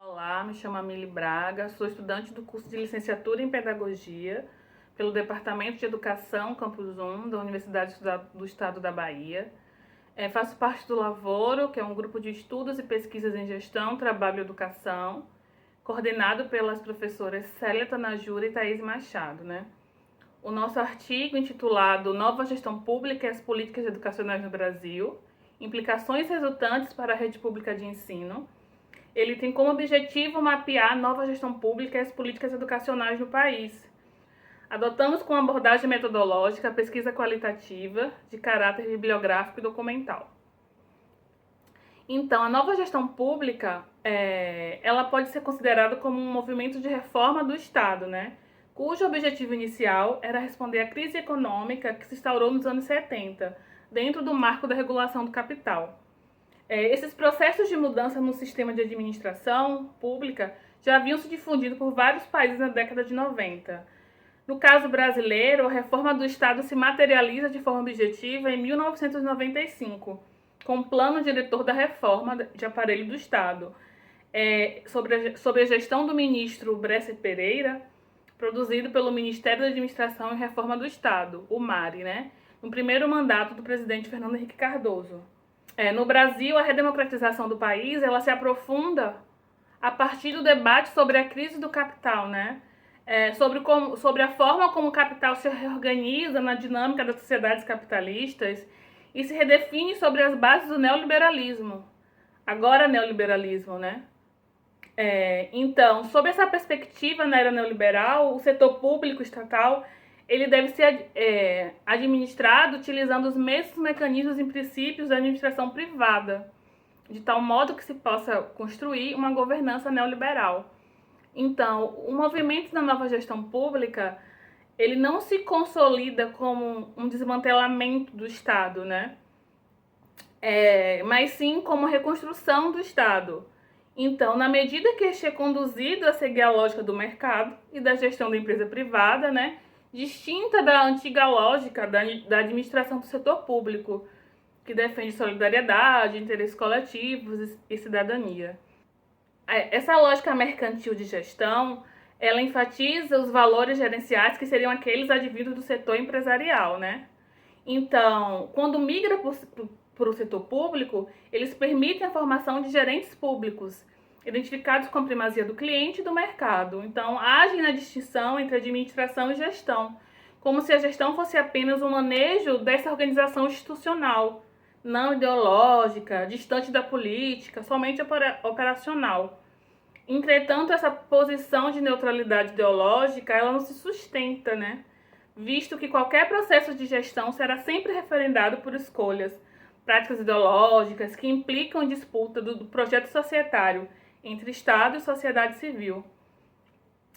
Olá, me chamo Amília Braga, sou estudante do curso de Licenciatura em Pedagogia pelo Departamento de Educação Campus 1 da Universidade do Estado da Bahia. Faço parte do Lavoro, que é um grupo de estudos e pesquisas em gestão, trabalho e educação, coordenado pelas professoras Célia Tanajura e Thaís Machado, né? O nosso artigo, intitulado Nova Gestão Pública e as Políticas Educacionais no Brasil, implicações resultantes para a rede pública de ensino, ele tem como objetivo mapear a nova gestão pública e as políticas educacionais no país. Adotamos como abordagem metodológica a pesquisa qualitativa de caráter bibliográfico e documental. Então, a nova gestão pública, ela pode ser considerada como um movimento de reforma do Estado, né? Cujo objetivo inicial era responder à crise econômica que se instaurou nos anos 70, dentro do marco da regulação do capital. Esses processos de mudança no sistema de administração pública já haviam se difundido por vários países na década de 90. No caso brasileiro, a reforma do Estado se materializa de forma objetiva em 1995, com o Plano Diretor da Reforma de Aparelho do Estado, sobre a gestão do ministro Bresser Pereira, produzido pelo Ministério da Administração e Reforma do Estado, o MARE, né, no primeiro mandato do presidente Fernando Henrique Cardoso. No Brasil, a redemocratização do país ela se aprofunda a partir do debate sobre a crise do capital, né? Sobre a forma como o capital se reorganiza na dinâmica das sociedades capitalistas e se redefine sobre as bases do neoliberalismo. Agora neoliberalismo, né? Então, sob essa perspectiva na era neoliberal, o setor público estatal ele deve ser administrado utilizando os mesmos mecanismos e princípios da administração privada, de tal modo que se possa construir uma governança neoliberal. Então, o movimento da nova gestão pública, ele não se consolida como um desmantelamento do Estado, né? Mas sim como reconstrução do Estado. Então, na medida que este é conduzido a seguir a lógica do mercado e da gestão da empresa privada, né? Distinta da antiga lógica da administração do setor público, que defende solidariedade, interesses coletivos e cidadania. Essa lógica mercantil de gestão, ela enfatiza os valores gerenciais que seriam aqueles advindos do setor empresarial, né? Então, quando migra para o setor público, eles permitem a formação de gerentes públicos, identificados com a primazia do cliente e do mercado. Então, agem na distinção entre administração e gestão, como se a gestão fosse apenas um manejo dessa organização institucional, não ideológica, distante da política, somente operacional. Entretanto, essa posição de neutralidade ideológica, ela não se sustenta, né? Visto que qualquer processo de gestão será sempre referendado por escolhas, práticas ideológicas que implicam disputa do projeto societário entre Estado e sociedade civil.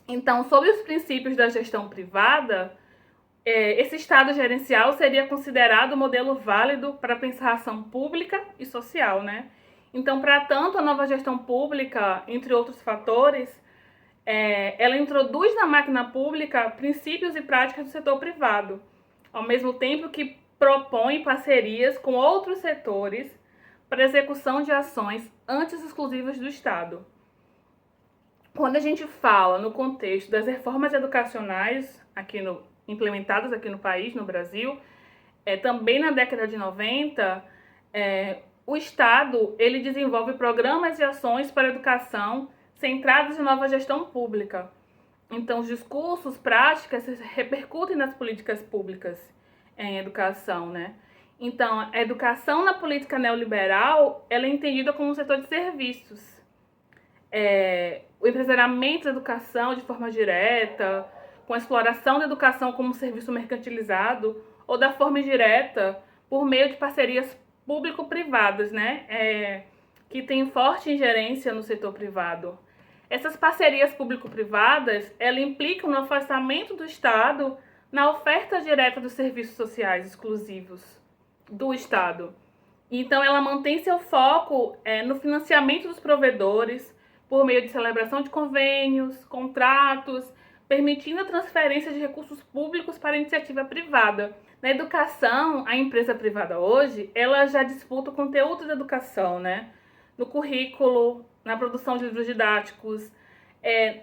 Então, sob os princípios da gestão privada, esse Estado gerencial seria considerado o modelo válido para pensar a ação pública e social, né? Então, para tanto, a nova gestão pública, entre outros fatores, ela introduz na máquina pública princípios e práticas do setor privado, ao mesmo tempo que propõe parcerias com outros setores para execução de ações antes exclusivas do Estado. Quando a gente fala no contexto das reformas educacionais implementadas aqui no país, no Brasil, também na década de 90, o Estado ele desenvolve programas e ações para a educação centrados em nova gestão pública. Então, os discursos, práticas repercutem nas políticas públicas em educação, né? Então, a educação na política neoliberal, ela é entendida como um setor de serviços. O empresariamento da educação de forma direta, com a exploração da educação como um serviço mercantilizado, ou da forma indireta, por meio de parcerias público-privadas, né? Que têm forte ingerência no setor privado. Essas parcerias público-privadas, elas implicam no afastamento do Estado na oferta direta dos serviços sociais exclusivos do Estado. Então, ela mantém seu foco no financiamento dos provedores por meio de celebração de convênios, contratos, permitindo a transferência de recursos públicos para a iniciativa privada. Na educação, a empresa privada hoje, ela já disputa o conteúdo da educação, né? No currículo, na produção de livros didáticos,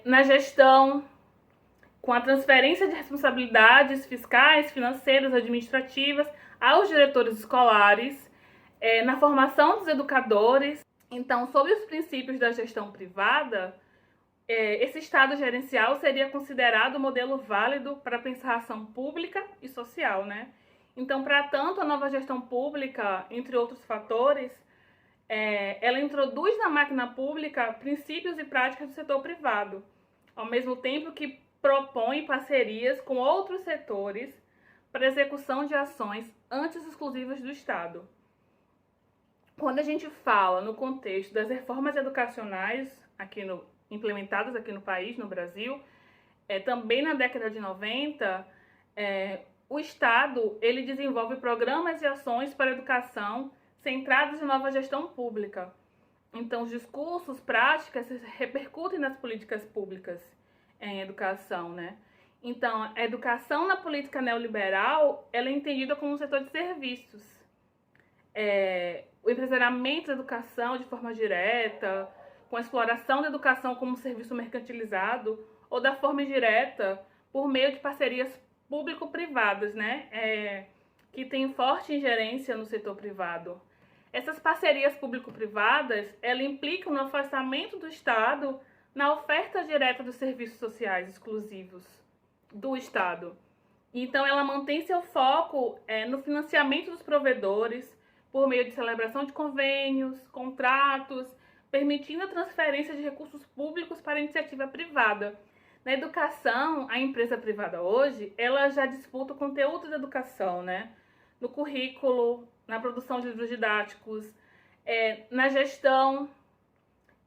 na gestão, com a transferência de responsabilidades fiscais, financeiras, administrativas aos diretores escolares, na formação dos educadores. Então, sob os princípios da gestão privada, esse Estado gerencial seria considerado o modelo válido para pensar a ação pública e social, né? Então, para tanto, a nova gestão pública, entre outros fatores, ela introduz na máquina pública princípios e práticas do setor privado, ao mesmo tempo que propõe parcerias com outros setores para execução de ações antes exclusivas do Estado. Quando a gente fala no contexto das reformas educacionais implementadas aqui no país, no Brasil, também na década de 90, o Estado ele desenvolve programas e ações para a educação centrados em nova gestão pública. Então, os discursos, práticas repercutem nas políticas públicas em educação, né? Então, a educação na política neoliberal ela é entendida como um setor de serviços. O empresariamento da educação de forma direta, com a exploração da educação como serviço mercantilizado, ou da forma indireta, por meio de parcerias público-privadas, né? Que têm forte ingerência no setor privado. Essas parcerias público-privadas, ela implicam no afastamento do Estado na oferta direta dos serviços sociais exclusivos do Estado. Então, ela mantém seu foco no financiamento dos provedores, por meio de celebração de convênios, contratos, permitindo a transferência de recursos públicos para a iniciativa privada. Na educação, a empresa privada hoje, ela já disputa o conteúdo da educação, né? No currículo, na produção de livros didáticos, na gestão,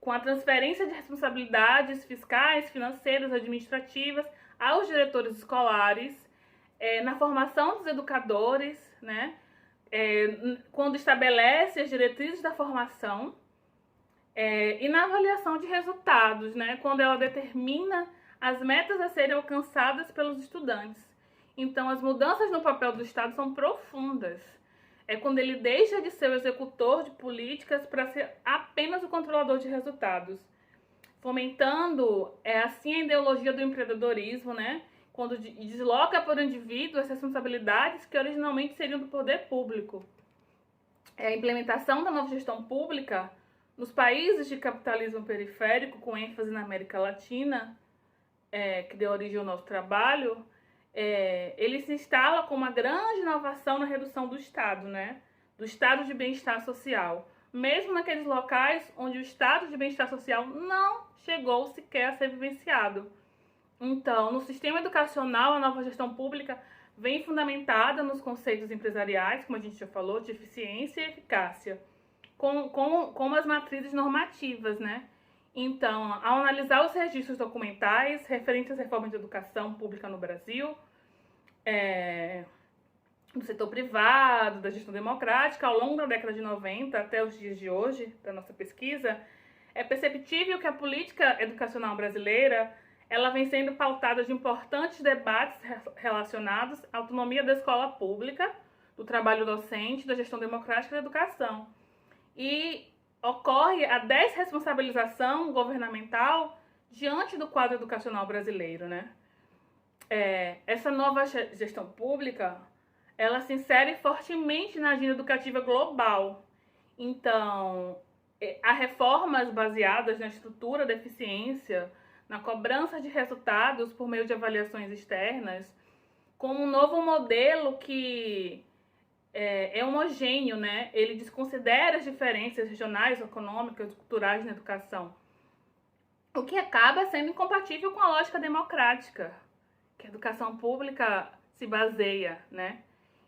com a transferência de responsabilidades fiscais, financeiras, administrativas aos diretores escolares, na formação dos educadores, né? Quando estabelece as diretrizes da formação, e na avaliação de resultados, né? Quando ela determina as metas a serem alcançadas pelos estudantes. Então, as mudanças no papel do Estado são profundas. Quando ele deixa de ser o executor de políticas para ser apenas o controlador de resultados, fomentando assim a ideologia do empreendedorismo, né? Quando desloca para o indivíduo as responsabilidades que originalmente seriam do poder público. A implementação da nova gestão pública nos países de capitalismo periférico, com ênfase na América Latina, que deu origem ao nosso trabalho, ele se instala como uma grande inovação na redução do Estado, né? Do estado de bem-estar social, mesmo naqueles locais onde o estado de bem-estar social não chegou sequer a ser vivenciado. Então, no sistema educacional, a nova gestão pública vem fundamentada nos conceitos empresariais, como a gente já falou, de eficiência e eficácia, como as matrizes normativas, né? Então, ao analisar os registros documentais referentes às reformas de educação pública no Brasil, do setor privado, da gestão democrática, ao longo da década de 90 até os dias de hoje, da nossa pesquisa, é perceptível que a política educacional brasileira ela vem sendo pautada de importantes debates relacionados à autonomia da escola pública, do trabalho docente, da gestão democrática da educação. E ocorre a desresponsabilização governamental diante do quadro educacional brasileiro, né? Essa nova gestão pública, ela se insere fortemente na agenda educativa global. Então, há reformas baseadas na estrutura da eficiência, na cobrança de resultados por meio de avaliações externas, como um novo modelo que é homogêneo, né? Ele desconsidera as diferenças regionais, econômicas, culturais na educação, o que acaba sendo incompatível com a lógica democrática, que a educação pública se baseia, né?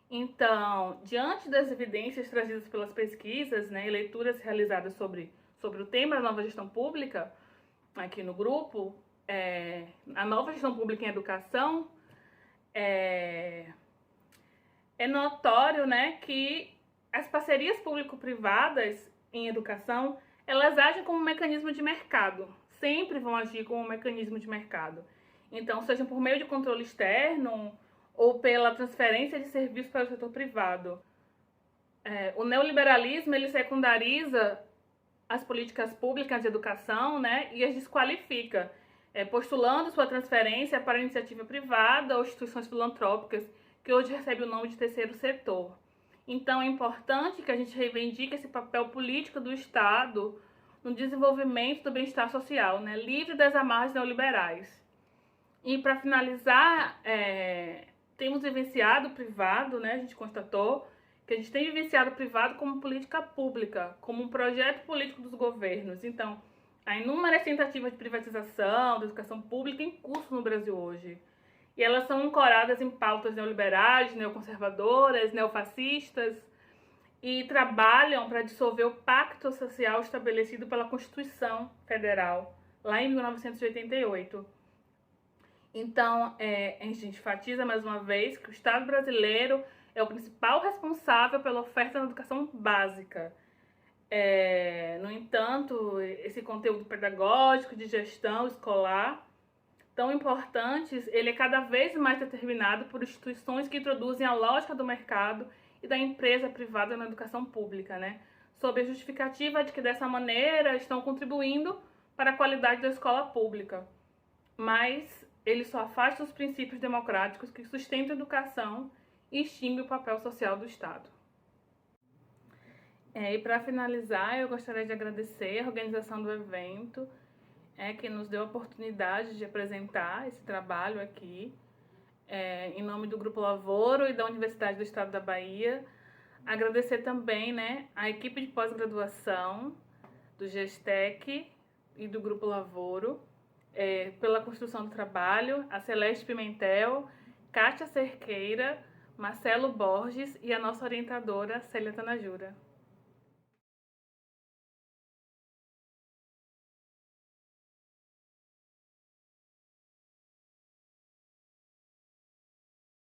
Então, diante das evidências trazidas pelas pesquisas, né, e leituras realizadas sobre o tema da nova gestão pública, aqui no grupo, a nova gestão pública em educação, é notório, né, que as parcerias público-privadas em educação, elas agem como um mecanismo de mercado, sempre vão agir como um mecanismo de mercado. Então, seja por meio de controle externo ou pela transferência de serviços para o setor privado. O neoliberalismo, ele secundariza as políticas públicas de educação, né, e as desqualifica, postulando sua transferência para iniciativa privada ou instituições filantrópicas, que hoje recebe o nome de terceiro setor. Então é importante que a gente reivindique esse papel político do Estado no desenvolvimento do bem-estar social, né, livre das amarras neoliberais. E para finalizar, temos vivenciado o privado, né, a gente constatou que a gente tem vivenciado o privado como política pública, como um projeto político dos governos. Então, há inúmeras tentativas de privatização da educação pública em curso no Brasil hoje. E elas são ancoradas em pautas neoliberais, neoconservadoras, neofascistas, e trabalham para dissolver o pacto social estabelecido pela Constituição Federal, lá em 1988. Então, a gente enfatiza mais uma vez que o Estado brasileiro é o principal responsável pela oferta da educação básica. No entanto, esse conteúdo pedagógico de gestão escolar, tão importantes, ele é cada vez mais determinado por instituições que introduzem a lógica do mercado e da empresa privada na educação pública, né? Sob a justificativa de que dessa maneira estão contribuindo para a qualidade da escola pública. Mas ele só afasta os princípios democráticos que sustentam a educação e extingue o papel social do Estado. E para finalizar, eu gostaria de agradecer a organização do evento, que nos deu a oportunidade de apresentar esse trabalho aqui, em nome do Grupo Lavoro e da Universidade do Estado da Bahia. Agradecer também, né, a equipe de pós-graduação do GESTEC e do Grupo Lavoro, pela construção do trabalho, a Celeste Pimentel, Kátia Cerqueira, Marcelo Borges e a nossa orientadora, Célia Tanajura.